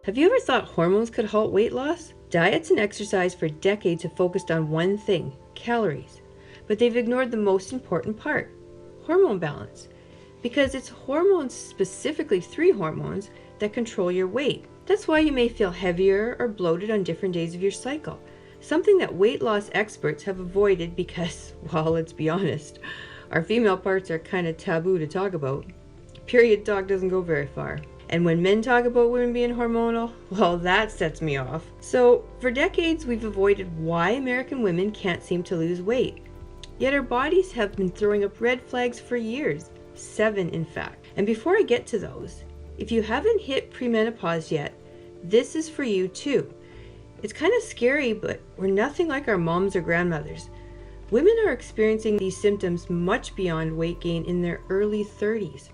Have you ever thought hormones could halt weight loss? Diets and exercise for decades have focused on one thing, calories, but they've ignored the most important part, hormone balance, because it's hormones, specifically three hormones, that control your weight. That's why you may feel heavier or bloated on different days of your cycle, something that weight loss experts have avoided because, well, let's be honest, our female parts are kind of taboo to talk about. Period talk doesn't go very far. And when men talk about women being hormonal, well, that sets me off. So, for decades, we've avoided why American women can't seem to lose weight. Yet our bodies have been throwing up red flags for years, 7 in fact. And before I get to those, if you haven't hit premenopause yet, this is for you too. It's kind of scary, but we're nothing like our moms or grandmothers. Women are experiencing these symptoms much beyond weight gain in their early 30s.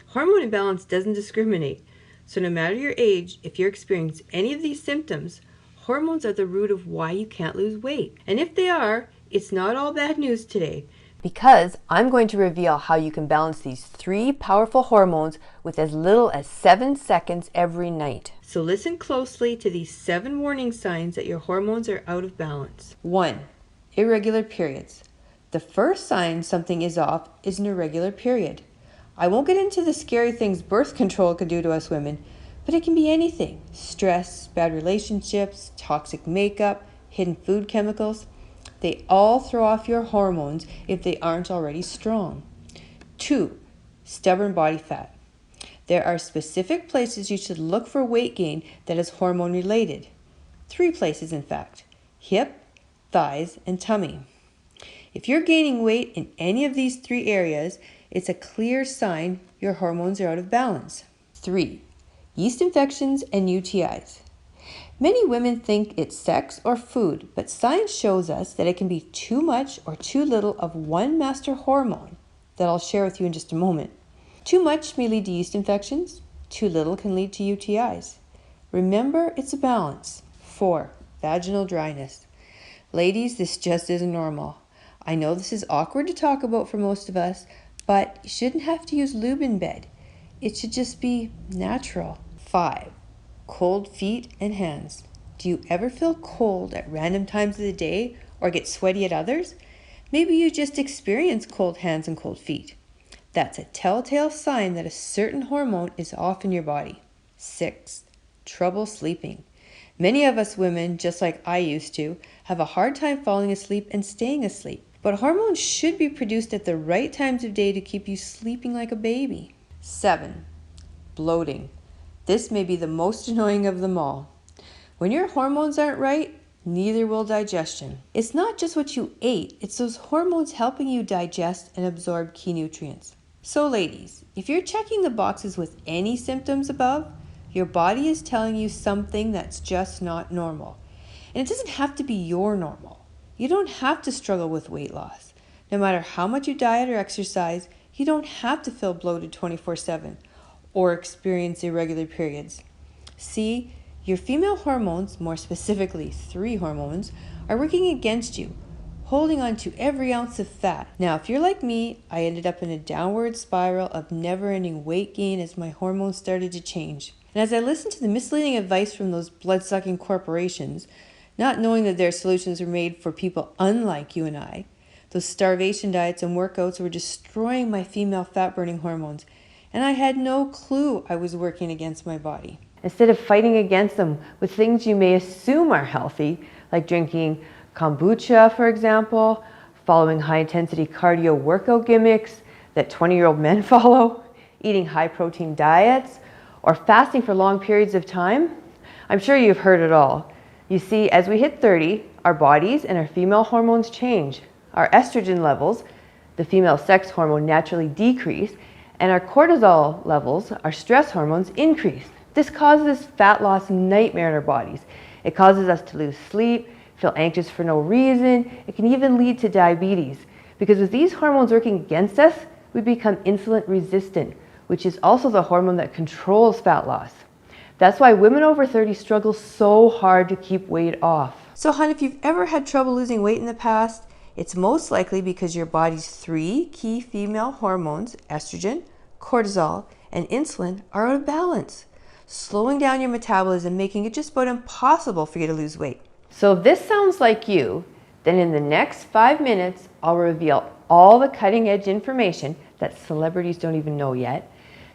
Hormone imbalance doesn't discriminate, so no matter your age, if you're experiencing any of these symptoms, hormones are the root of why you can't lose weight. And if they are, it's not all bad news today. Because I'm going to reveal how you can balance these 3 powerful hormones with as little as 7 seconds every night. So listen closely to these 7 warning signs that your hormones are out of balance. 1. Irregular periods. The first sign something is off is an irregular period. I won't get into the scary things birth control can do to us women, but it can be anything. Stress, bad relationships, toxic makeup, hidden food chemicals. They all throw off your hormones if they aren't already strong. 2. Stubborn body fat. There are specific places you should look for weight gain that is hormone related. 3 places in fact: hip, thighs, and tummy. If you're gaining weight in any of these 3 areas, it's a clear sign your hormones are out of balance. 3. Yeast infections and UTIs. Many women think it's sex or food, but science shows us that it can be too much or too little of one master hormone that I'll share with you in just a moment. Too much may lead to yeast infections. Too little can lead to UTIs. Remember, it's a balance. 4. Vaginal dryness. Ladies, this just isn't normal. I know this is awkward to talk about for most of us, but you shouldn't have to use lube in bed. It should just be natural. 5. Cold feet and hands. Do you ever feel cold at random times of the day or get sweaty at others? Maybe you just experience cold hands and cold feet. That's a telltale sign that a certain hormone is off in your body. 6. Trouble sleeping. Many of us women, just like I used to, have a hard time falling asleep and staying asleep. But hormones should be produced at the right times of day to keep you sleeping like a baby. 7. Bloating. This may be the most annoying of them all. When your hormones aren't right, neither will digestion. It's not just what you ate, it's those hormones helping you digest and absorb key nutrients. So ladies, if you're checking the boxes with any symptoms above, your body is telling you something that's just not normal. And it doesn't have to be your normal. You don't have to struggle with weight loss. No matter how much you diet or exercise, you don't have to feel bloated 24/7 or experience irregular periods. See, your female hormones, more specifically 3 hormones, are working against you, holding on to every ounce of fat. Now, if you're like me, I ended up in a downward spiral of never-ending weight gain as my hormones started to change. And as I listened to the misleading advice from those blood-sucking corporations, not knowing that their solutions were made for people unlike you and I, those starvation diets and workouts were destroying my female fat-burning hormones, and I had no clue I was working against my body. Instead of fighting against them with things you may assume are healthy, like drinking kombucha, for example, following high-intensity cardio workout gimmicks that 20-year-old men follow, eating high-protein diets, or fasting for long periods of time, I'm sure you've heard it all. You see, as we hit 30, our bodies and our female hormones change. Our estrogen levels, the female sex hormone, naturally decrease, and our cortisol levels, our stress hormones, increase. This causes fat loss nightmare in our bodies. It causes us to lose sleep, feel anxious for no reason. It can even lead to diabetes, because with these hormones working against us, we become insulin resistant, which is also the hormone that controls fat loss. That's why women over 30 struggle so hard to keep weight off. So hon, if you've ever had trouble losing weight in the past, it's most likely because your body's 3 key female hormones, estrogen, cortisol, and insulin, are out of balance. slowing down your metabolism, making it just about impossible for you to lose weight. So if this sounds like you, then in the next 5 minutes, I'll reveal all the cutting edge information that celebrities don't even know yet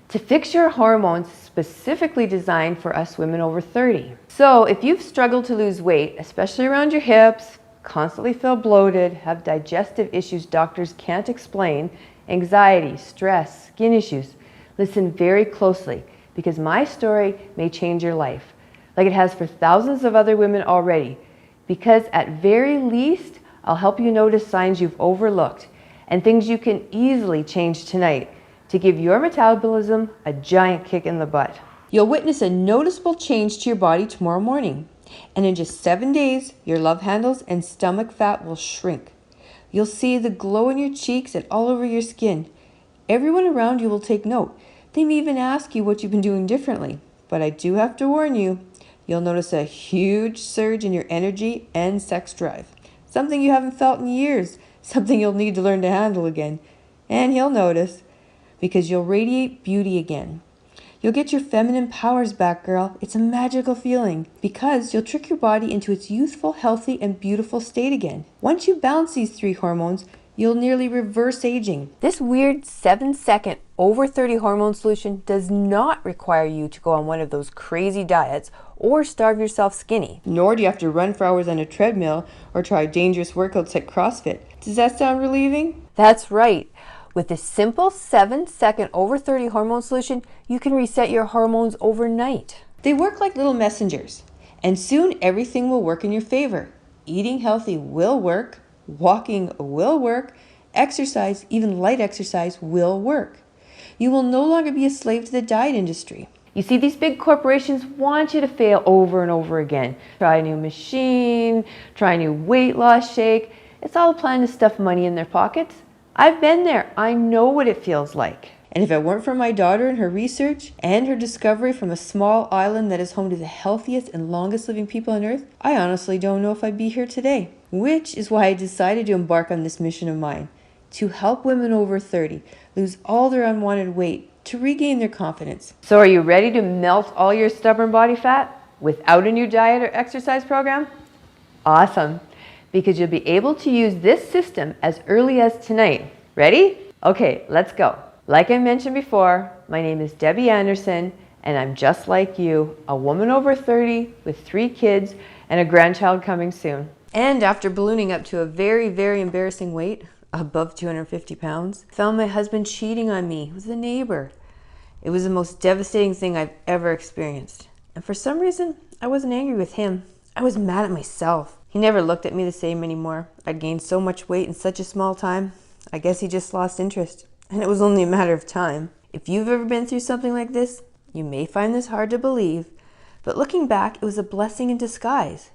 to fix your hormones specifically designed for us women over 30. So if you've struggled to lose weight, especially around your hips, constantly feel bloated, have digestive issues doctors can't explain, anxiety, stress, skin issues, listen very closely because my story may change your life, like it has for thousands of other women already. Because at very least, I'll help you notice signs you've overlooked and things you can easily change tonight to give your metabolism a giant kick in the butt. You'll witness a noticeable change to your body tomorrow morning. And in just 7 days, your love handles and stomach fat will shrink. You'll see the glow in your cheeks and all over your skin. Everyone around you will take note. They may even ask you what you've been doing differently. But I do have to warn you, you'll notice a huge surge in your energy and sex drive. Something you haven't felt in years. Something you'll need to learn to handle again. And he'll notice, because you'll radiate beauty again. You'll get your feminine powers back, girl. It's a magical feeling because you'll trick your body into its youthful, healthy, and beautiful state again. Once you balance these 3 hormones, you'll nearly reverse aging. This weird 7-second over 30 hormone solution does not require you to go on one of those crazy diets or starve yourself skinny. Nor do you have to run for hours on a treadmill or try dangerous workouts like CrossFit. Does that sound relieving? That's right. With this simple 7-second over 30 hormone solution, you can reset your hormones overnight. They work like little messengers, and soon everything will work in your favor. Eating healthy will work, walking will work, exercise, even light exercise, will work. You will no longer be a slave to the diet industry. You see, these big corporations want you to fail over and over again. Try a new machine, try a new weight loss shake. It's all a plan to stuff money in their pockets. I've been there. I know what it feels like. And if it weren't for my daughter and her research and her discovery from a small island that is home to the healthiest and longest living people on earth, I honestly don't know if I'd be here today. Which is why I decided to embark on this mission of mine, to help women over 30 lose all their unwanted weight, to regain their confidence. So are you ready to melt all your stubborn body fat without a new diet or exercise program? Awesome. Because you'll be able to use this system as early as tonight. Ready? Okay, let's go. Like I mentioned before, my name is Debbie Anderson, and I'm just like you, a woman over 30 with 3 kids and a grandchild coming soon. And after ballooning up to a very, very embarrassing weight, above 250 pounds, found my husband cheating on me with a neighbor. It was the most devastating thing I've ever experienced. And for some reason, I wasn't angry with him. I was mad at myself. He never looked at me the same anymore. I'd gained so much weight in such a small time. I guess he just lost interest. And it was only a matter of time. If you've ever been through something like this, you may find this hard to believe. But looking back, it was a blessing in disguise.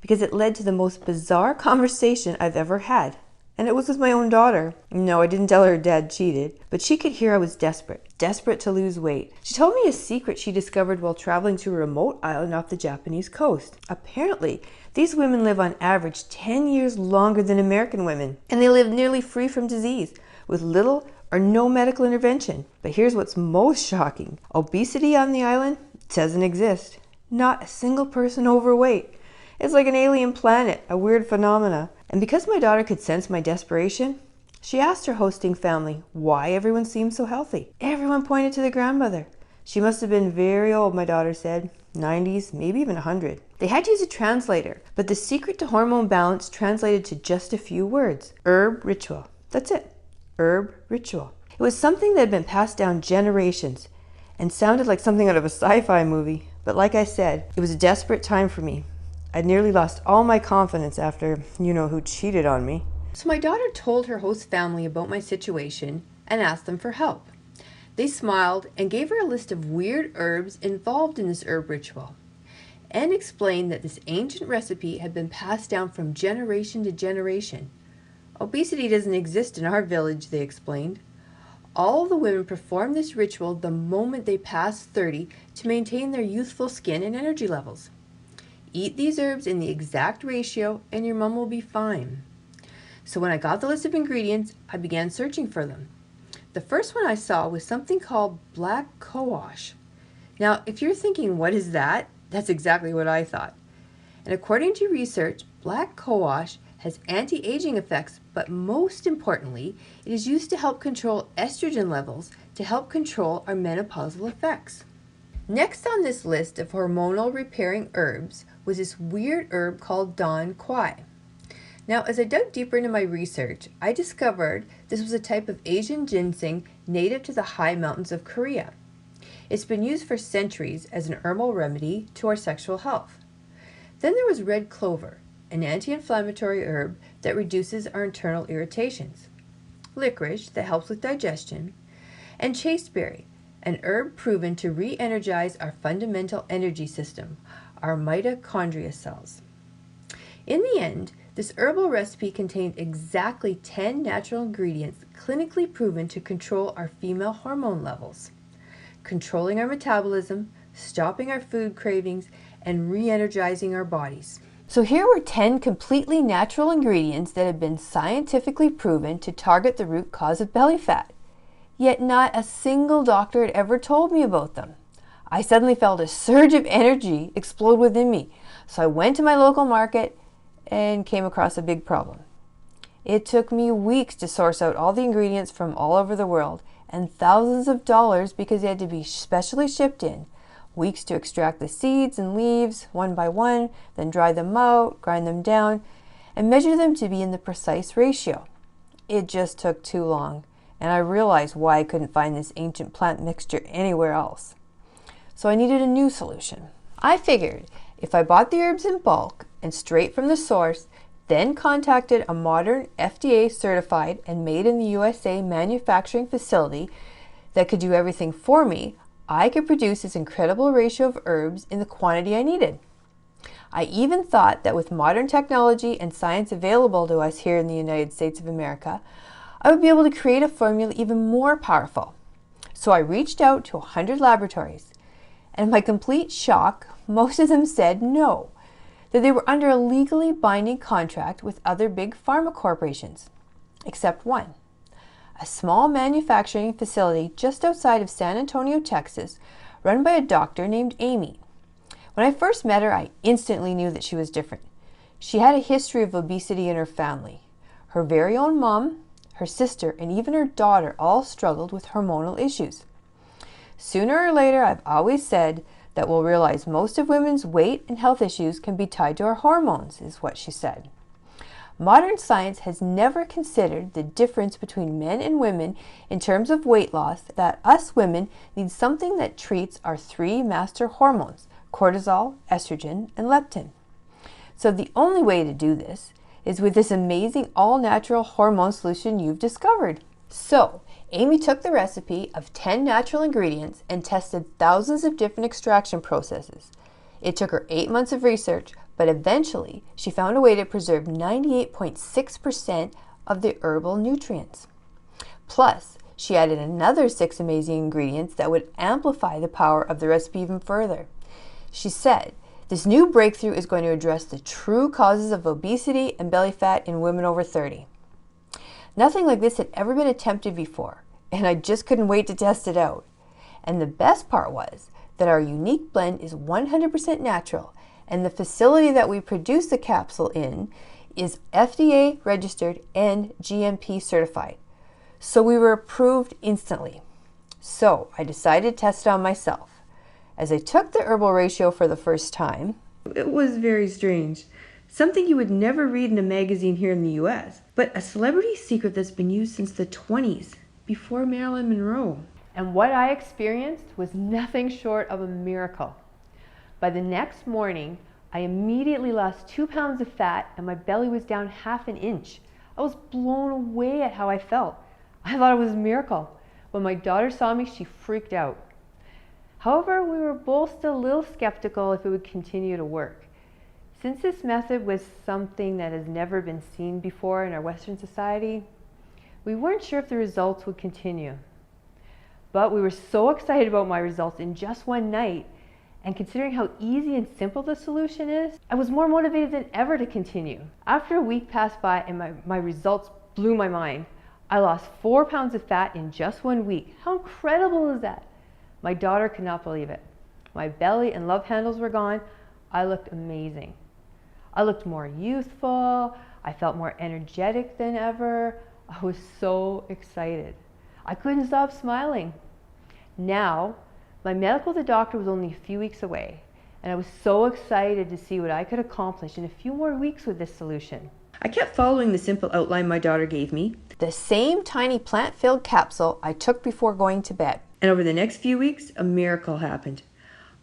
Because it led to the most bizarre conversation I've ever had. And it was with my own daughter. No, I didn't tell her dad cheated. But she could hear I was desperate. Desperate to lose weight. She told me a secret she discovered while traveling to a remote island off the Japanese coast. Apparently, these women live on average 10 years longer than American women. And they live nearly free from disease, with little or no medical intervention. But here's what's most shocking. Obesity on the island doesn't exist. Not a single person overweight. It's like an alien planet, a weird phenomena. And because my daughter could sense my desperation, she asked her hosting family why everyone seemed so healthy. Everyone pointed to the grandmother. She must have been very old, my daughter said. 90s, maybe even 100. They had to use a translator, but the secret to hormone balance translated to just a few words. Herb ritual. That's it. Herb ritual. It was something that had been passed down generations and sounded like something out of a sci-fi movie. But like I said, it was a desperate time for me. I'd nearly lost all my confidence after you-know-who cheated on me. So my daughter told her host family about my situation and asked them for help. They smiled and gave her a list of weird herbs involved in this herb ritual and explained that this ancient recipe had been passed down from generation to generation. Obesity doesn't exist in our village, they explained. All the women perform this ritual the moment they pass 30 to maintain their youthful skin and energy levels. Eat these herbs in the exact ratio and your mom will be fine. So when I got the list of ingredients, I began searching for them. The first one I saw was something called black cohosh. Now, if you're thinking, what is that? That's exactly what I thought. And according to research, black cohosh has anti-aging effects, but most importantly, it is used to help control estrogen levels to help control our menopausal effects. Next on this list of hormonal repairing herbs was this weird herb called Don Quai. Now, as I dug deeper into my research, I discovered this was a type of Asian ginseng native to the high mountains of Korea. It's been used for centuries as an herbal remedy to our sexual health. Then there was red clover, an anti-inflammatory herb that reduces our internal irritations, licorice that helps with digestion, and chasteberry, an herb proven to re-energize our fundamental energy system, our mitochondria cells. In the end, this herbal recipe contained exactly 10 natural ingredients clinically proven to control our female hormone levels, controlling our metabolism, stopping our food cravings, and re-energizing our bodies. So here were 10 completely natural ingredients that had been scientifically proven to target the root cause of belly fat. Yet not a single doctor had ever told me about them. I suddenly felt a surge of energy explode within me, so I went to my local market and came across a big problem. It took me weeks to source out all the ingredients from all over the world and thousands of dollars because they had to be specially shipped in. Weeks to extract the seeds and leaves one by one, then dry them out, grind them down, and measure them to be in the precise ratio. It just took too long, and I realized why I couldn't find this ancient plant mixture anywhere else. So I needed a new solution. I figured if I bought the herbs in bulk and straight from the source, then contacted a modern FDA certified and made in the USA manufacturing facility that could do everything for me, I could produce this incredible ratio of herbs in the quantity I needed. I even thought that with modern technology and science available to us here in the United States of America, I would be able to create a formula even more powerful. So I reached out to 100 laboratories, and my complete shock, most of them said no, that they were under a legally binding contract with other big pharma corporations, except one. A small manufacturing facility just outside of San Antonio, Texas, run by a doctor named Amy. When I first met her, I instantly knew that she was different. She had a history of obesity in her family. Her very own mom, her sister, and even her daughter all struggled with hormonal issues. Sooner or later, I've always said that we'll realize most of women's weight and health issues can be tied to our hormones, is what she said. Modern science has never considered the difference between men and women in terms of weight loss, that us women need something that treats our three master hormones, cortisol, estrogen, and leptin. So the only way to do this is with this amazing all-natural hormone solution you've discovered. So Amy took the recipe of 10 natural ingredients and tested thousands of different extraction processes. It took her 8 months of research, but eventually she found a way to preserve 98.6% of the herbal nutrients. Plus, she added another 6 amazing ingredients that would amplify the power of the recipe even further. She said, "This new breakthrough is going to address the true causes of obesity and belly fat in women over 30. Nothing like this had ever been attempted before, and I just couldn't wait to test it out. And the best part was that our unique blend is 100% natural, and the facility that we produce the capsule in is FDA registered and GMP certified. So we were approved instantly. So I decided to test it on myself. As I took the herbal ratio for the first time, it was very strange. Something you would never read in a magazine here in the US, but a celebrity secret that's been used since the 20s, before Marilyn Monroe. And what I experienced was nothing short of a miracle. By the next morning, I immediately lost 2 pounds of fat and my belly was down ½ an inch. I was blown away at how I felt. I thought it was a miracle. When my daughter saw me, she freaked out. However, we were both still a little skeptical if it would continue to work. Since this method was something that has never been seen before in our Western society, we weren't sure if the results would continue. But we were so excited about my results in just one night, and considering how easy and simple the solution is, I was more motivated than ever to continue. After a week passed by and my results blew my mind. I lost 4 pounds of fat in just 1 week. How incredible is that? My daughter could not believe it. My belly and love handles were gone. I looked amazing. I looked more youthful. I felt more energetic than ever. I was so excited. I couldn't stop smiling. Now, my medical doctor was only a few weeks away, and I was so excited to see what I could accomplish in a few more weeks with this solution. I kept following the simple outline my daughter gave me, The same tiny plant-filled capsule I took before going to bed. and over the next few weeks, a miracle happened.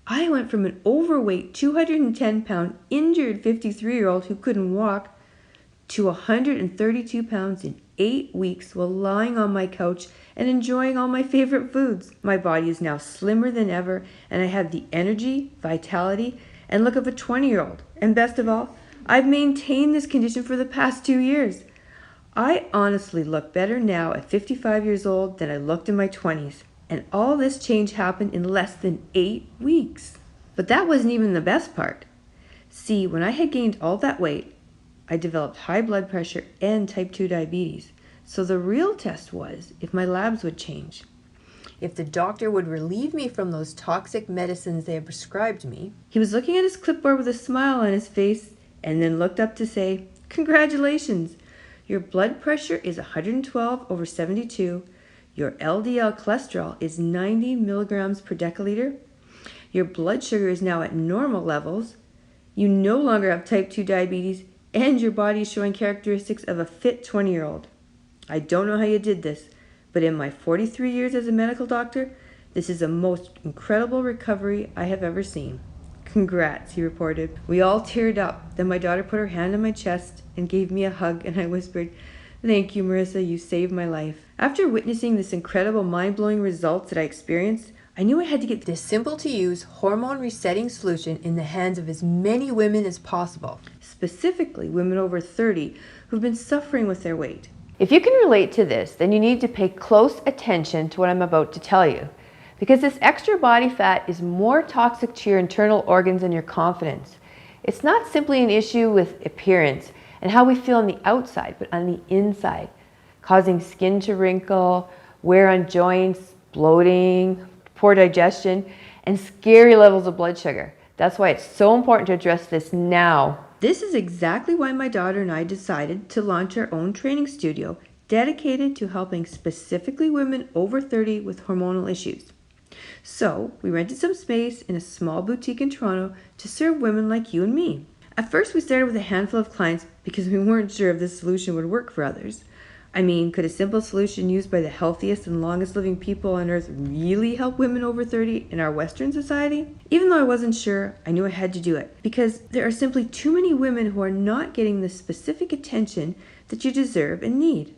I went from an overweight, 210-pound, injured 53-year-old who couldn't walk to 132 pounds in 8 weeks while lying on my couch and enjoying all my favorite foods. My body is now slimmer than ever, and I have the energy, vitality, and look of a 20-year-old. And best of all, I've maintained this condition for the past 2 years. I honestly look better now at 55 years old than I looked in my 20s. And all this change happened in less than 8 weeks. But that wasn't even the best part. See, when I had gained all that weight, I developed high blood pressure and type 2 diabetes. So the real test was if my labs would change. If the doctor would relieve me from those toxic medicines they had prescribed me. He was looking at his clipboard with a smile on his face and then looked up to say, "Congratulations! Your blood pressure is 112/72. Your LDL cholesterol is 90 milligrams per deciliter. Your blood sugar is now at normal levels. You no longer have type 2 diabetes, and your body is showing characteristics of a fit 20-year-old. I don't know how you did this, but in my 43 years as a medical doctor, this is the most incredible recovery I have ever seen. Congrats," he reported. We all teared up. Then my daughter put her hand on my chest and gave me a hug, and I whispered, "Thank you, Marissa, you saved my life." After witnessing this incredible, mind-blowing results that I experienced, I knew I had to get This simple-to-use hormone resetting solution in the hands of as many women as possible. specifically women over 30 who've been suffering with their weight. If you can relate to this, then you need to pay close attention to what I'm about to tell you, because this extra body fat is more toxic to your internal organs and your confidence. It's not simply an issue with appearance and how we feel on the outside, but on the inside, causing skin to wrinkle, wear on joints, bloating, poor digestion, and scary levels of blood sugar. That's why it's so important to address this now. This is exactly why my daughter and I decided to launch our own training studio dedicated to helping specifically women over 30 with hormonal issues. So we rented some space in a small boutique in Toronto to serve women like you and me. At first we started with a handful of clients because we weren't sure if this solution would work for others. I mean, could a simple solution used by the healthiest and longest living people on earth really help women over 30 in our Western society? Even though I wasn't sure, I knew I had to do it because there are simply too many women who are not getting the specific attention that you deserve and need.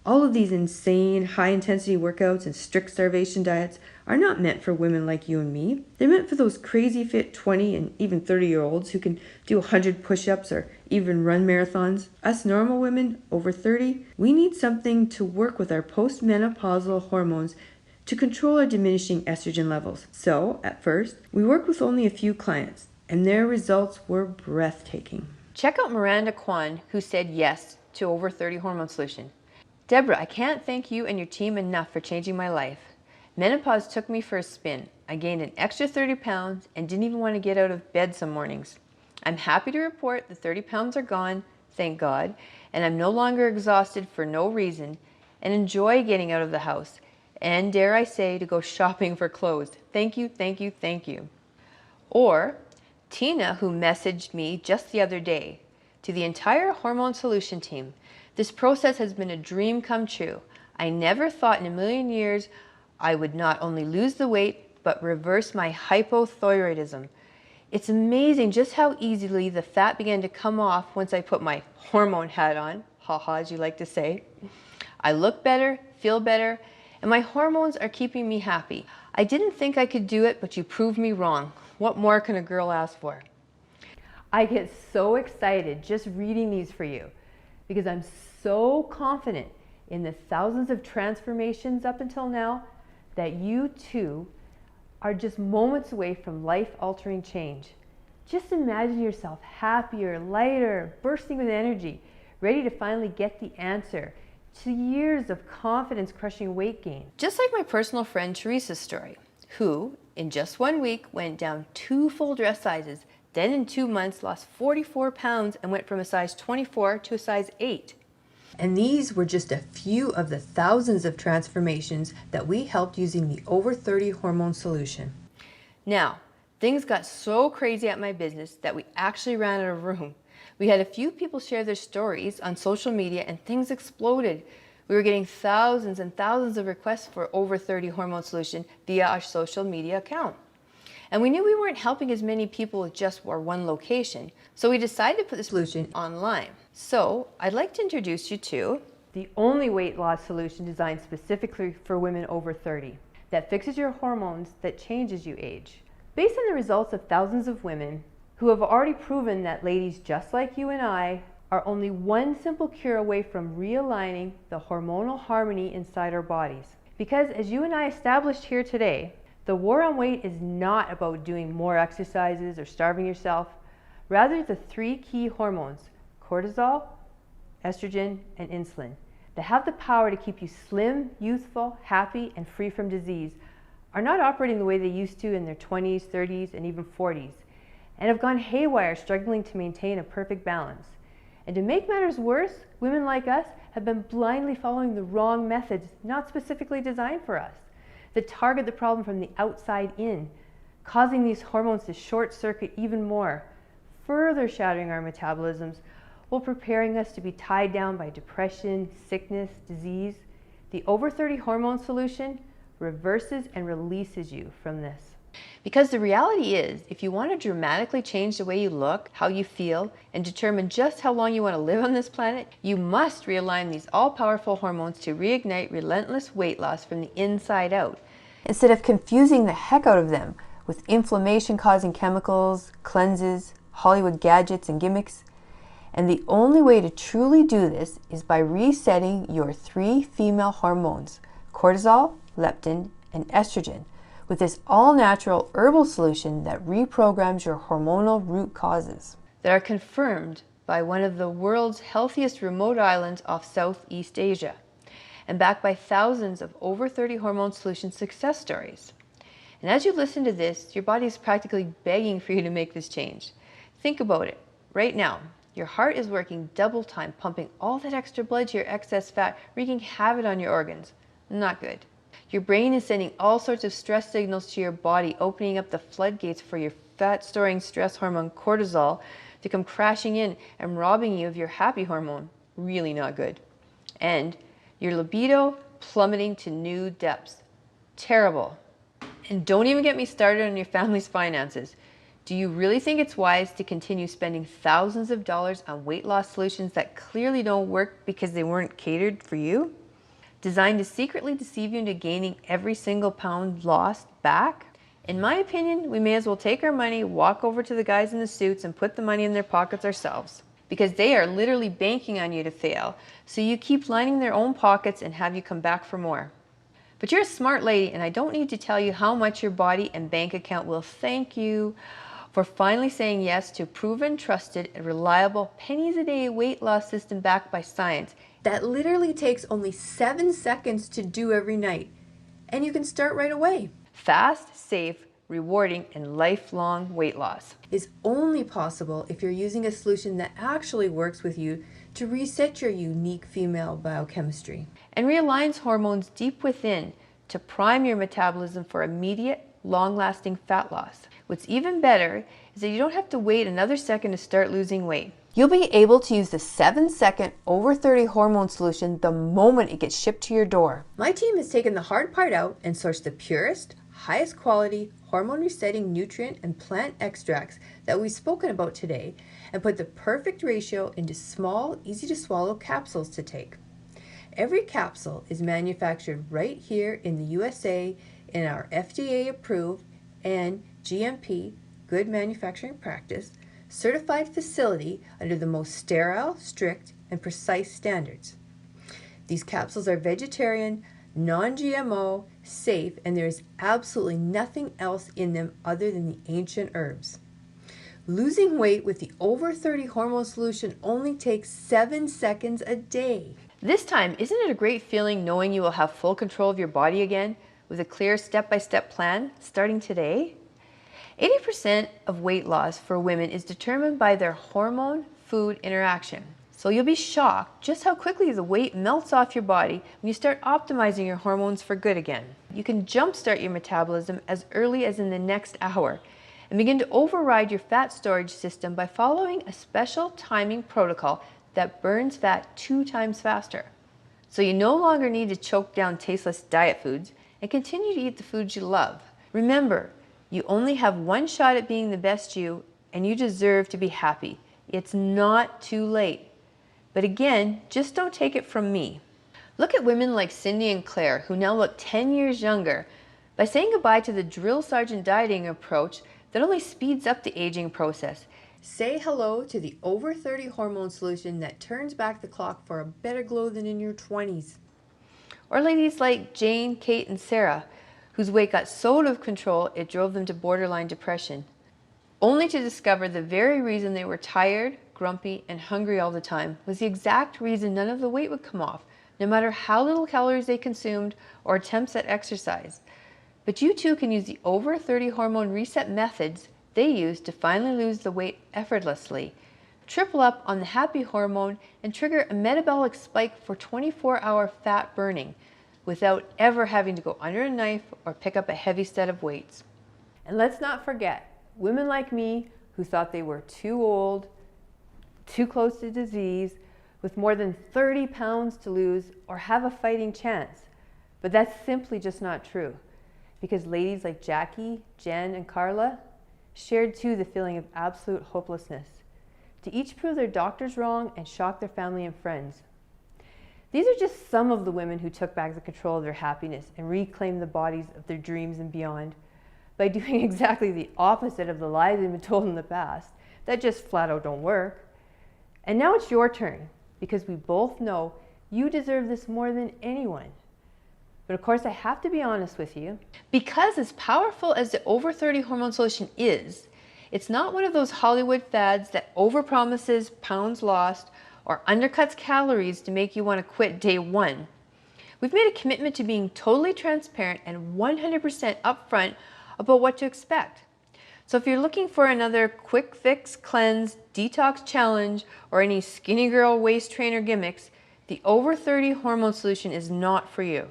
All of these insane, high-intensity workouts and strict starvation diets are not meant for women like you and me. They're meant for those crazy fit 20 and even 30-year-olds who can do 100 push-ups or even run marathons. Us normal women over 30, we need something to work with our postmenopausal hormones to control our diminishing estrogen levels. So, at first, we worked with only a few clients, and their results were breathtaking. Check out Miranda Kwan, who said yes to Over 30 Hormone Solution. Deborah, I can't thank you and your team enough for changing my life. Menopause took me for a spin. I gained an extra 30 pounds and didn't even want to get out of bed some mornings. I'm happy to report the 30 pounds are gone, thank God, and I'm no longer exhausted for no reason and enjoy getting out of the house and, dare I say, to go shopping for clothes. Thank you, thank you, thank you. Or Tina, who messaged me just the other day. To the entire Hormone Solution team, this process has been a dream come true. I never thought in a million years I would not only lose the weight, but reverse my hypothyroidism. It's amazing just how easily the fat began to come off once I put my hormone hat on, haha, as you like to say. I look better, feel better, and my hormones are keeping me happy. I didn't think I could do it, but you proved me wrong. What more can a girl ask for? I get so excited just reading these for you, because I'm so confident in the thousands of transformations up until now that you too are just moments away from life-altering change. Just imagine yourself happier, lighter, bursting with energy, ready to finally get the answer to years of confidence-crushing weight gain. Just like my personal friend Teresa's story, who, in just 1 week, went down 2 full dress sizes, then in 2 months lost 44 pounds and went from a size 24 to a size 8. And these were just a few of the thousands of transformations that we helped using the Over 30 hormone solution. Now, things got so crazy at my business that we actually ran out of room. We had a few people share their stories on social media and things exploded. We were getting thousands and thousands of requests for Over 30 hormone solution via our social media account. And we knew we weren't helping as many people with just our one location, so we decided to put the solution online. So I'd like to introduce you to the only weight loss solution designed specifically for women over 30 that fixes your hormones that change as you age. Based on the results of thousands of women who have already proven that ladies just like you and I are only one simple cure away from realigning the hormonal harmony inside our bodies. Because as you and I established here today, the war on weight is not about doing more exercises or starving yourself. Rather, the 3 key hormones, cortisol, estrogen, and insulin, that have the power to keep you slim, youthful, happy, and free from disease, are not operating the way they used to in their 20s, 30s, and even 40s, and have gone haywire struggling to maintain a perfect balance. And to make matters worse, women like us have been blindly following the wrong methods not specifically designed for us, that target the problem from the outside in, causing these hormones to short circuit even more, further shattering our metabolisms while preparing us to be tied down by depression, sickness, disease. The Over 30 hormone solution reverses and releases you from this. Because the reality is, if you want to dramatically change the way you look, how you feel, and determine just how long you want to live on this planet, you must realign these all-powerful hormones to reignite relentless weight loss from the inside out, instead of confusing the heck out of them with inflammation-causing chemicals, cleanses, Hollywood gadgets, and gimmicks. And the only way to truly do this is by resetting your 3 female hormones, cortisol, leptin, and estrogen, with this all-natural herbal solution that reprograms your hormonal root causes, that are confirmed by one of the world's healthiest remote islands off Southeast Asia, and backed by thousands of Over 30 hormone solution success stories. And as you listen to this, your body is practically begging for you to make this change. Think about it. Right now, your heart is working double time, pumping all that extra blood to your excess fat, wreaking havoc on your organs. Not good. Your brain is sending all sorts of stress signals to your body, opening up the floodgates for your fat-storing stress hormone cortisol to come crashing in and robbing you of your happy hormone. Really not good. And your libido plummeting to new depths. Terrible. And don't even get me started on your family's finances. Do you really think it's wise to continue spending thousands of dollars on weight loss solutions that clearly don't work because they weren't catered for you? Designed to secretly deceive you into gaining every single pound lost back? In my opinion, we may as well take our money, walk over to the guys in the suits, and put the money in their pockets ourselves. Because they are literally banking on you to fail, so you keep lining their own pockets and have you come back for more. But you're a smart lady, and I don't need to tell you how much your body and bank account will thank you for finally saying yes to proven, trusted, and reliable pennies-a-day weight loss system backed by science that literally takes only 7 seconds to do every night. And you can start right away. Fast, safe, rewarding, and lifelong weight loss is only possible if you're using a solution that actually works with you to reset your unique female biochemistry and realigns hormones deep within to prime your metabolism for immediate, long-lasting fat loss. What's even better is that you don't have to wait another second to start losing weight. You'll be able to use the 7-second Over 30 hormone solution the moment it gets shipped to your door. My team has taken the hard part out and sourced the purest, highest quality, hormone resetting nutrient and plant extracts that we've spoken about today and put the perfect ratio into small, easy to swallow capsules to take. Every capsule is manufactured right here in the USA in our FDA approved and GMP, Good Manufacturing Practice, certified facility under the most sterile, strict, and precise standards. These capsules are vegetarian, non-GMO, safe, and there is absolutely nothing else in them other than the ancient herbs. Losing weight with the Over 30 hormone solution only takes 7 seconds a day. This time, isn't it a great feeling knowing you will have full control of your body again? with a clear step-by-step plan starting today? 80% of weight loss for women is determined by their hormone-food interaction. So you'll be shocked just how quickly the weight melts off your body when you start optimizing your hormones for good again. You can jumpstart your metabolism as early as in the next hour and begin to override your fat storage system by following a special timing protocol that burns fat 2 times faster. So you no longer need to choke down tasteless diet foods and continue to eat the foods you love. Remember, you only have one shot at being the best you, and you deserve to be happy. It's not too late. But again, just don't take it from me. Look at women like Cindy and Claire, who now look 10 years younger, by saying goodbye to the drill sergeant dieting approach that only speeds up the aging process. Say hello to the over 30 hormone solution that turns back the clock for a better glow than in your 20s. Or ladies like Jane, Kate, and Sarah, whose weight got so out of control it drove them to borderline depression, only to discover the very reason they were tired, grumpy, and hungry all the time was the exact reason none of the weight would come off, no matter how little calories they consumed or attempts at exercise. But you too can use the over 30 hormone reset methods they use to finally lose the weight effortlessly. Triple up on the happy hormone and trigger a metabolic spike for 24-hour fat burning without ever having to go under a knife or pick up a heavy set of weights. And let's not forget, women like me who thought they were too old, too close to disease, with more than 30 pounds to lose or have a fighting chance. But that's simply just not true, because ladies like Jackie, Jen, and Carla shared too the feeling of absolute hopelessness, to each prove their doctors wrong and shock their family and friends. These are just some of the women who took back the control of their happiness and reclaimed the bodies of their dreams and beyond by doing exactly the opposite of the lies they've been told in the past that just flat out don't work. And now it's your turn, because we both know you deserve this more than anyone. But of course, I have to be honest with you. Because as powerful as the over 30 hormone solution is, it's not one of those Hollywood fads that overpromises pounds lost or undercuts calories to make you want to quit day one. We've made a commitment to being totally transparent and 100% upfront about what to expect. So if you're looking for another quick fix, cleanse, detox challenge, or any skinny girl waist trainer gimmicks, the over 30 hormone solution is not for you.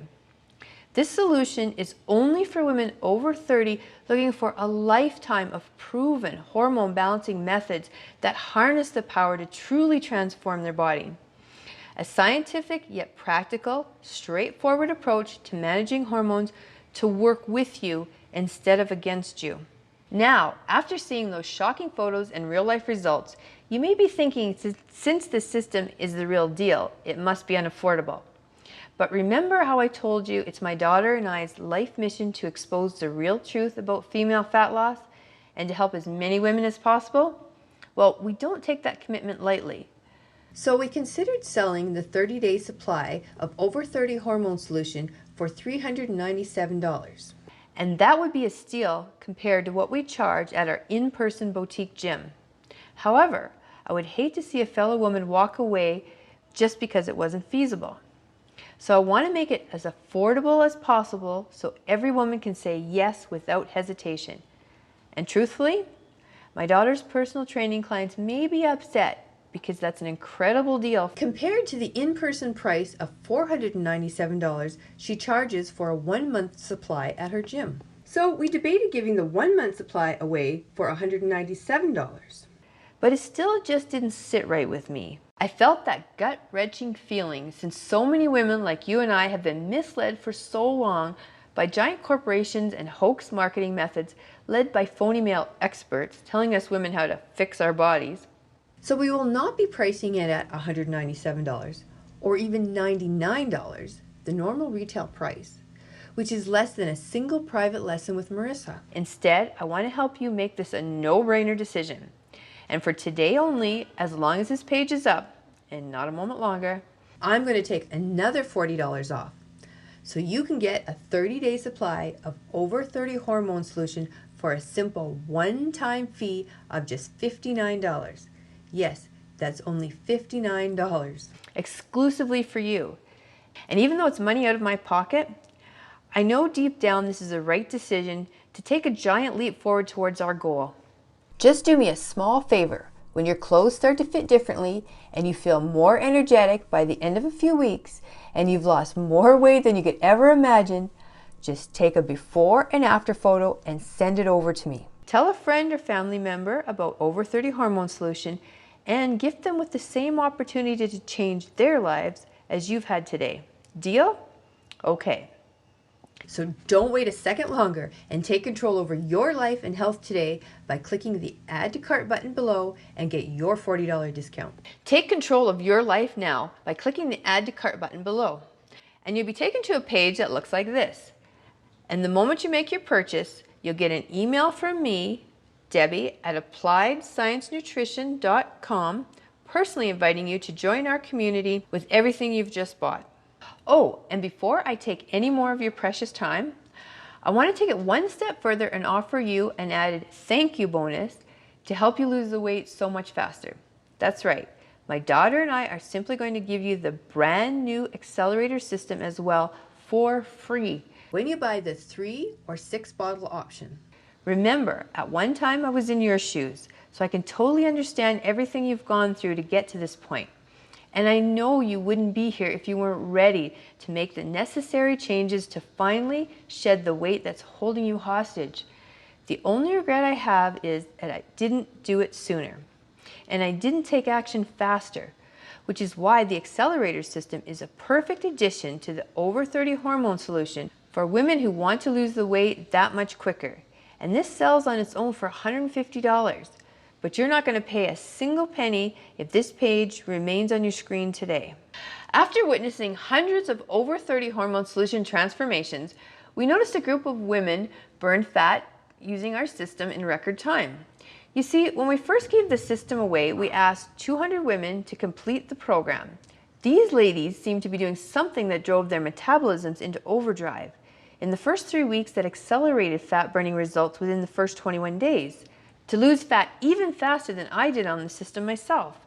This solution is only for women over 30 looking for a lifetime of proven hormone balancing methods that harness the power to truly transform their body. A scientific yet practical, straightforward approach to managing hormones to work with you instead of against you. Now, after seeing those shocking photos and real-life results, you may be thinking, since this system is the real deal, it must be unaffordable. But remember how I told you it's my daughter and I's life mission to expose the real truth about female fat loss and to help as many women as possible? Well, we don't take that commitment lightly. So we considered selling the 30-day supply of over 30 hormone solution for $397. And that would be a steal compared to what we charge at our in-person boutique gym. However, I would hate to see a fellow woman walk away just because it wasn't feasible. So I want to make it as affordable as possible so every woman can say yes without hesitation. And truthfully, my daughter's personal training clients may be upset because that's an incredible deal compared to the in-person price of $497 she charges for a 1-month supply at her gym. So we debated giving the 1-month supply away for $197. But it still just didn't sit right with me. I felt that gut-wrenching feeling since so many women like you and I have been misled for so long by giant corporations and hoax marketing methods led by phony male experts telling us women how to fix our bodies. So we will not be pricing it at $197 or even $99, the normal retail price, which is less than a single private lesson with Marissa. Instead, I want to help you make this a no-brainer decision. And for today only, as long as this page is up, and not a moment longer, I'm going to take another $40 off. So you can get a 30-day supply of over 30 hormone solution for a simple one-time fee of just $59. Yes, that's only $59. Exclusively for you. And even though it's money out of my pocket, I know deep down this is the right decision to take a giant leap forward towards our goal. Just do me a small favor. When your clothes start to fit differently and you feel more energetic by the end of a few weeks and you've lost more weight than you could ever imagine, just take a before and after photo and send it over to me. Tell a friend or family member about Over 30 Hormone Solution and gift them with the same opportunity to change their lives as you've had today. Deal? Okay. So don't wait a second longer and take control over your life and health today by clicking the Add to Cart button below and get your $40 discount. Take control of your life now by clicking the Add to Cart button below. And you'll be taken to a page that looks like this. And the moment you make your purchase, you'll get an email from me, Debbie, at AppliedScienceNutrition.com, personally inviting you to join our community with everything you've just bought. Oh, and before I take any more of your precious time, I want to take it one step further and offer you an added thank you bonus to help you lose the weight so much faster. That's right. My daughter and I are simply going to give you the brand new accelerator system as well for free when you buy the 3 or 6 bottle option. Remember, at one time I was in your shoes, so I can totally understand everything you've gone through to get to this point. And I know you wouldn't be here if you weren't ready to make the necessary changes to finally shed the weight that's holding you hostage. The only regret I have is that I didn't do it sooner. And I didn't take action faster, which is why the accelerator system is a perfect addition to the Over 30 Hormone Solution for women who want to lose the weight that much quicker. And this sells on its own for $150. But you're not going to pay a single penny if this page remains on your screen today. After witnessing hundreds of Over 30 Hormone Solution transformations, we noticed a group of women burn fat using our system in record time. You see, when we first gave the system away, we asked 200 women to complete the program. These ladies seemed to be doing something that drove their metabolisms into overdrive. In the first 3 weeks, that accelerated fat burning results within the first 21 days. To lose fat even faster than I did on the system myself.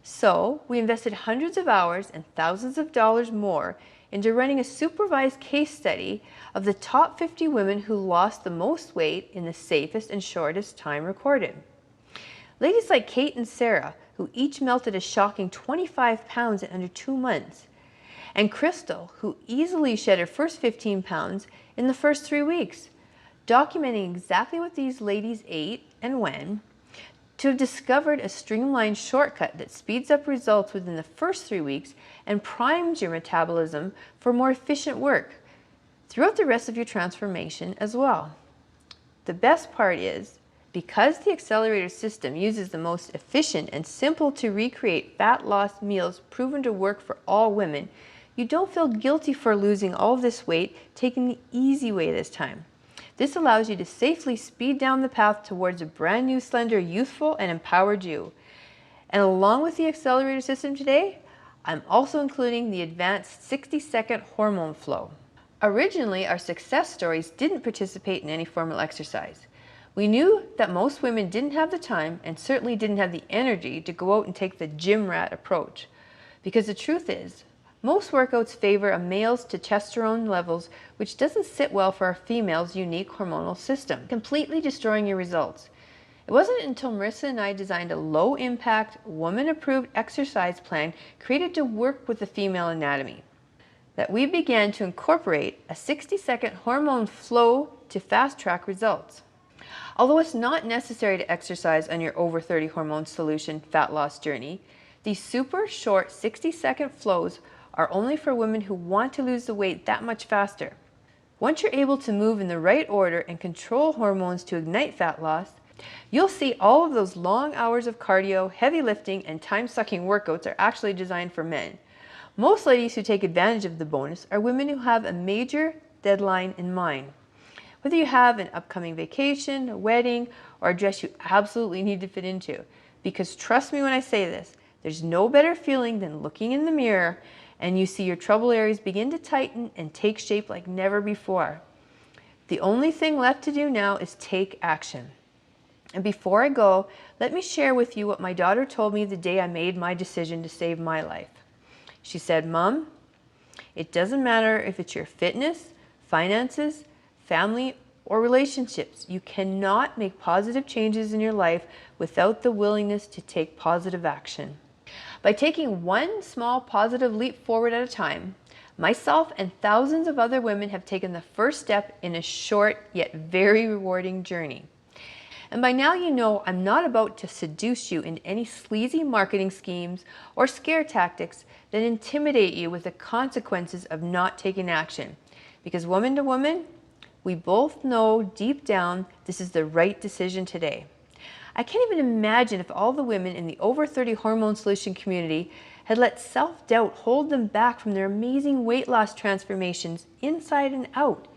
So we invested hundreds of hours and thousands of dollars more into running a supervised case study of the top 50 women who lost the most weight in the safest and shortest time recorded. Ladies like Kate and Sarah, who each melted a shocking 25 pounds in under 2 months. And Crystal, who easily shed her first 15 pounds in the first 3 weeks, documenting exactly what these ladies ate and when, to have discovered a streamlined shortcut that speeds up results within the first 3 weeks and primes your metabolism for more efficient work throughout the rest of your transformation as well. The best part is, because the accelerator system uses the most efficient and simple to recreate fat loss meals proven to work for all women, you don't feel guilty for losing all of this weight, taking the easy way this time. This allows you to safely speed down the path towards a brand new, slender, youthful, and empowered you. And along with the accelerator system today, I'm also including the advanced 60-second hormone flow. Originally, our success stories didn't participate in any formal exercise. We knew that most women didn't have the time and certainly didn't have the energy to go out and take the gym rat approach. Because the truth is, most workouts favor a male's testosterone levels, which doesn't sit well for a female's unique hormonal system, completely destroying your results. It wasn't until Marissa and I designed a low-impact, woman-approved exercise plan created to work with the female anatomy that we began to incorporate a 60-second hormone flow to fast-track results. Although it's not necessary to exercise on your Over 30 Hormone Solution fat loss journey, these super short 60-second flows are only for women who want to lose the weight that much faster. Once you're able to move in the right order and control hormones to ignite fat loss, you'll see all of those long hours of cardio, heavy lifting, and time-sucking workouts are actually designed for men. Most ladies who take advantage of the bonus are women who have a major deadline in mind. Whether you have an upcoming vacation, a wedding, or a dress you absolutely need to fit into. Because trust me when I say this, there's no better feeling than looking in the mirror and you see your trouble areas begin to tighten and take shape like never before. The only thing left to do now is take action. And before I go, let me share with you what my daughter told me the day I made my decision to save my life. She said, "Mom, it doesn't matter if it's your fitness, finances, family, or relationships. You cannot make positive changes in your life without the willingness to take positive action. By taking one small positive leap forward at a time, myself and thousands of other women have taken the first step in a short yet very rewarding journey. And by now you know I'm not about to seduce you in any sleazy marketing schemes or scare tactics that intimidate you with the consequences of not taking action. Because woman to woman, we both know deep down this is the right decision today. I can't even imagine if all the women in the over 30 hormone solution community had let self-doubt hold them back from their amazing weight loss transformations inside and out.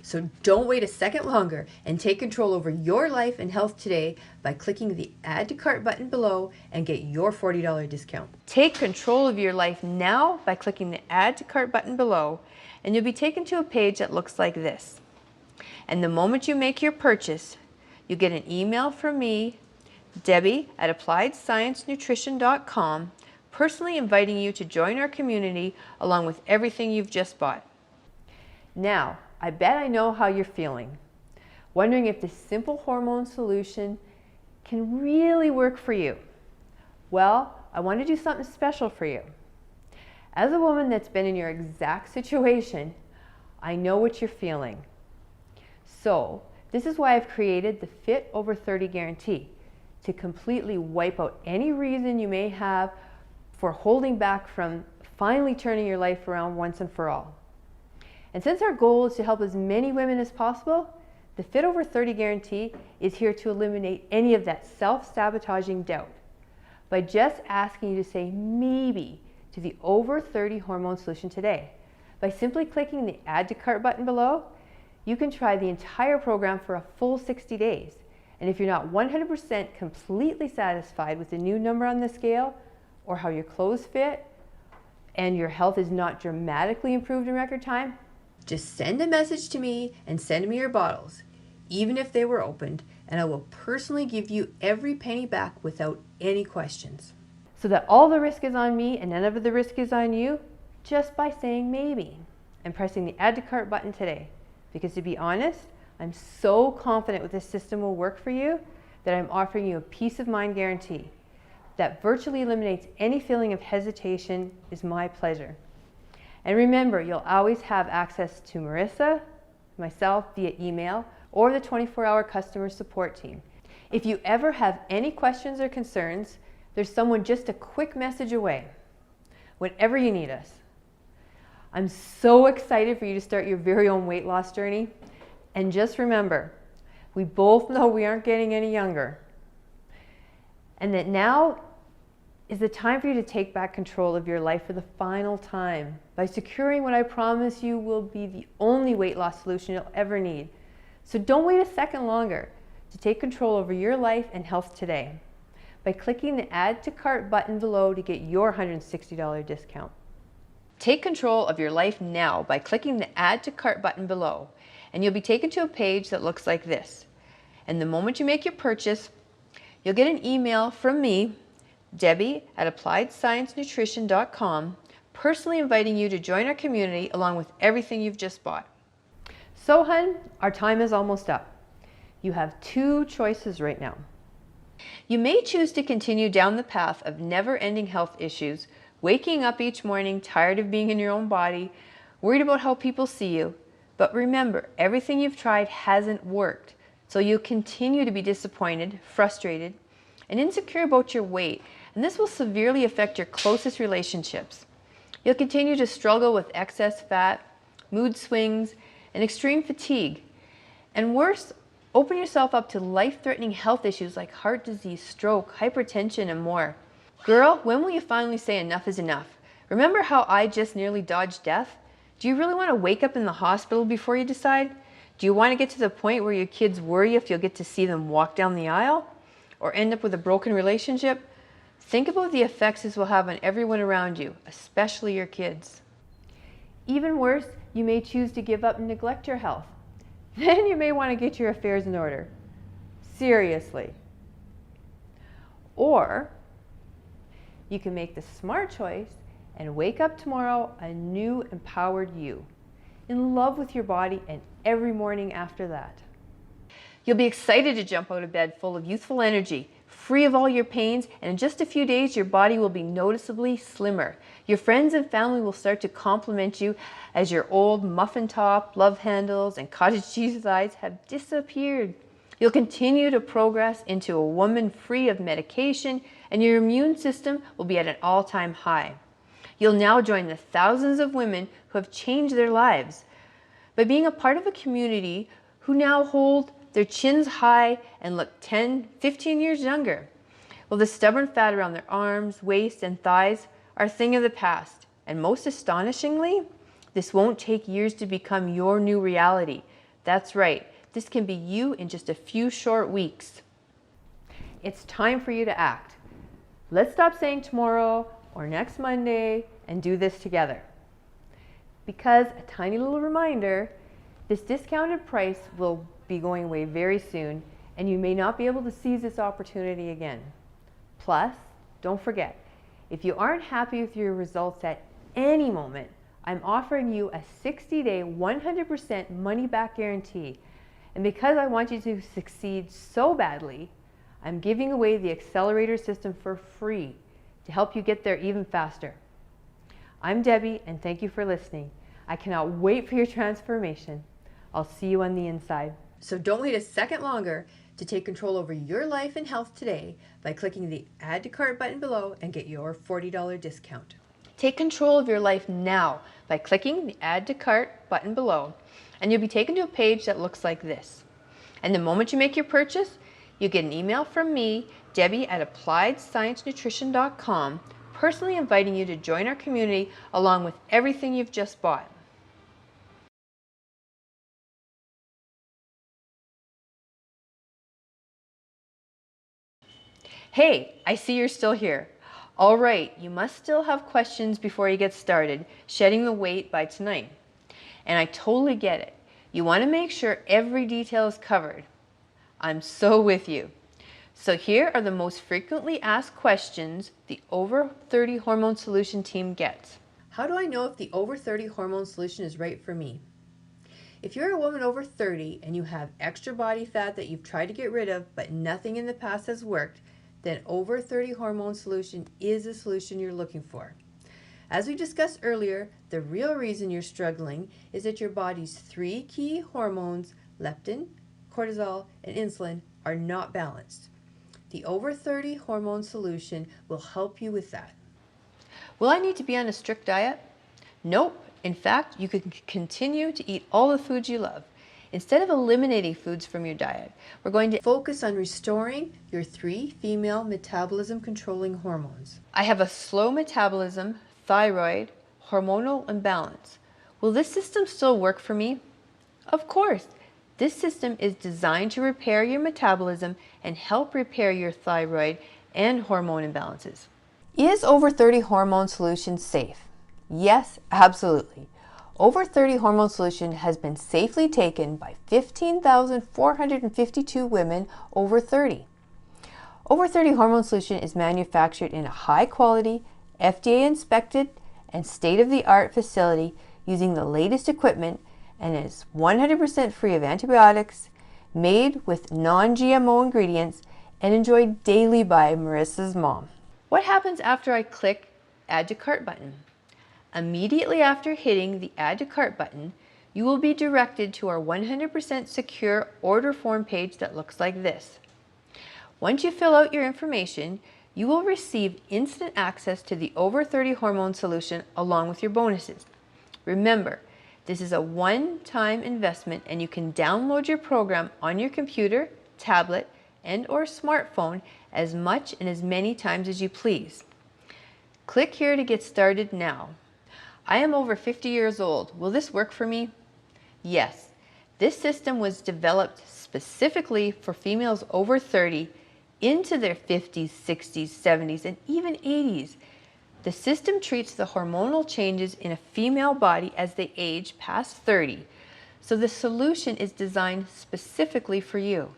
So don't wait a second longer and take control over your life and health today by clicking the Add to Cart button below and get your $40 discount. Take control of your life now by clicking the Add to Cart button below, and you'll be taken to a page that looks like this. And the moment you make your purchase, you get an email from me, Debbie at AppliedScienceNutrition.com, personally inviting you to join our community along with everything you've just bought. Now, I bet I know how you're feeling, wondering if this simple hormone solution can really work for you. Well, I want to do something special for you. As a woman that's been in your exact situation, I know what you're feeling. So, this is why I've created the Fit Over 30 Guarantee, to completely wipe out any reason you may have for holding back from finally turning your life around once and for all. And since our goal is to help as many women as possible, the Fit Over 30 Guarantee is here to eliminate any of that self-sabotaging doubt by just asking you to say maybe to the Over 30 hormone solution today. By simply clicking the Add to Cart button below, you can try the entire program for a full 60 days. And if you're not 100% completely satisfied with the new number on the scale, or how your clothes fit, and your health is not dramatically improved in record time, just send a message to me and send me your bottles, even if they were opened, and I will personally give you every penny back without any questions. So that all the risk is on me and none of the risk is on you, just by saying maybe and pressing the Add to Cart button today. Because to be honest, I'm so confident with this system will work for you that I'm offering you a peace of mind guarantee that virtually eliminates any feeling of hesitation. Is my pleasure. And remember, you'll always have access to Marissa, myself via email, or the 24-hour customer support team. If you ever have any questions or concerns, there's someone just a quick message away, whenever you need us. I'm so excited for you to start your very own weight loss journey. And just remember, we both know we aren't getting any younger. And that now is the time for you to take back control of your life for the final time by securing what I promise you will be the only weight loss solution you'll ever need. So don't wait a second longer to take control over your life and health today by clicking the Add to Cart button below to get your $160 discount. Take control of your life now by clicking the Add to Cart button below, and you'll be taken to a page that looks like this. And the moment you make your purchase, you'll get an email from me, Debbie at AppliedScienceNutrition.com, personally inviting you to join our community along with everything you've just bought. So, hun, our time is almost up. You have two choices right now. You may choose to continue down the path of never-ending health issues, waking up each morning tired of being in your own body, worried about how people see you. But remember, everything you've tried hasn't worked, so you'll continue to be disappointed, frustrated, and insecure about your weight, and this will severely affect your closest relationships. You'll continue to struggle with excess fat, mood swings, and extreme fatigue. And worse, open yourself up to life-threatening health issues like heart disease, stroke, hypertension, and more. Girl, when will you finally say enough is enough? Remember how I just nearly dodged death? Do you really want to wake up in the hospital before you decide? Do you want to get to the point where your kids worry if you'll get to see them walk down the aisle? Or end up with a broken relationship? Think about the effects this will have on everyone around you, especially your kids. Even worse, you may choose to give up and neglect your health. Then you may want to get your affairs in order. Seriously. Or you can make the smart choice and wake up tomorrow a new, empowered you. in love with your body, and every morning after that. You'll be excited to jump out of bed full of youthful energy, free of all your pains, and in just a few days your body will be noticeably slimmer. Your friends and family will start to compliment you as your old muffin top, love handles, and cottage cheese thighs have disappeared. You'll continue to progress into a woman free of medication, and your immune system will be at an all-time high. You'll now join the thousands of women who have changed their lives by being a part of a community who now hold their chins high and look 10, 15 years younger. Well, the stubborn fat around their arms, waist, and thighs are a thing of the past. And most astonishingly, this won't take years to become your new reality. That's right, this can be you in just a few short weeks. It's time for you to act. Let's stop saying tomorrow or next Monday and do this together. Because, a tiny little reminder, this discounted price will be going away very soon, and you may not be able to seize this opportunity again. Plus, don't forget, if you aren't happy with your results at any moment, I'm offering you a 60-day, 100% money-back guarantee. And because I want you to succeed so badly, I'm giving away the accelerator system for free to help you get there even faster. I'm Debbie, and thank you for listening. I cannot wait for your transformation. I'll see you on the inside. So don't wait a second longer to take control over your life and health today by clicking the Add to Cart button below and get your $40 discount. Take control of your life now by clicking the Add to Cart button below, and you'll be taken to a page that looks like this. And the moment you make your purchase, you get an email from me, Debbie at AppliedScienceNutrition.com, personally inviting you to join our community along with everything you've just bought. Hey, I see you're still here. All right, you must still have questions before you get started shedding the weight by tonight. And I totally get it. You want to make sure every detail is covered. I'm so with you. So here are the most frequently asked questions the Over 30 Hormone Solution team gets. How do I know if the Over 30 Hormone Solution is right for me? If you're a woman over 30 and you have extra body fat that you've tried to get rid of but nothing in the past has worked, then Over 30 Hormone Solution is the solution you're looking for. As we discussed earlier, the real reason you're struggling is that your body's three key hormones, leptin, cortisol, and insulin, are not balanced. The Over 30 Hormone Solution will help you with that. Will I need to be on a strict diet? Nope. In fact, you can continue to eat all the foods you love. Instead of eliminating foods from your diet, we're going to focus on restoring your three female metabolism controlling hormones. I have a slow metabolism, thyroid, hormonal imbalance. Will this system still work for me? Of course. This system is designed to repair your metabolism and help repair your thyroid and hormone imbalances. Is Over 30 Hormone Solution safe? Yes, absolutely. Over 30 Hormone Solution has been safely taken by 15,452 women over 30. Over 30 Hormone Solution is manufactured in a high quality, FDA inspected, and state-of-the-art facility using the latest equipment and is 100% free of antibiotics, made with non-GMO ingredients, and enjoyed daily by Marissa's mom. What happens after I click Add to Cart button? Immediately after hitting the Add to Cart button, you will be directed to our 100% secure order form page that looks like this. Once you fill out your information, you will receive instant access to the Over 30 Hormone Solution along with your bonuses. Remember, this is a one-time investment and you can download your program on your computer, tablet, and/or smartphone as much and as many times as you please. Click here to get started now. I am over 50 years old. Will this work for me? Yes. This system was developed specifically for females over 30 into their 50s, 60s, 70s, and even 80s. The system treats the hormonal changes in a female body as they age past 30. So the solution is designed specifically for you.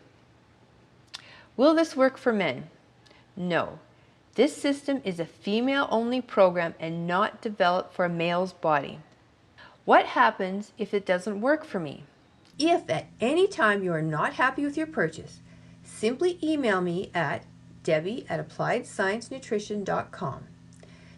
Will this work for men? No. This system is a female-only program and not developed for a male's body. What happens if it doesn't work for me? If at any time you are not happy with your purchase, simply email me at debbie@appliedsciencenutrition.com.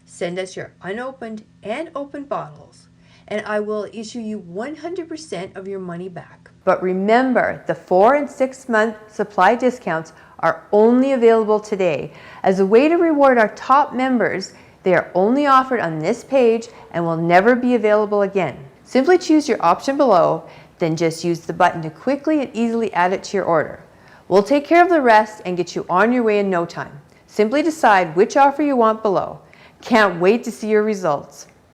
Send us your unopened and open bottles, and I will issue you 100% of your money back. But remember, the 4 and 6 month supply discounts are only available today. As a way to reward our top members, they are only offered on this page and will never be available again. Simply choose your option below, then just use the button to quickly and easily add it to your order. We'll take care of the rest and get you on your way in no time. Simply decide which offer you want below. Can't wait to see your results.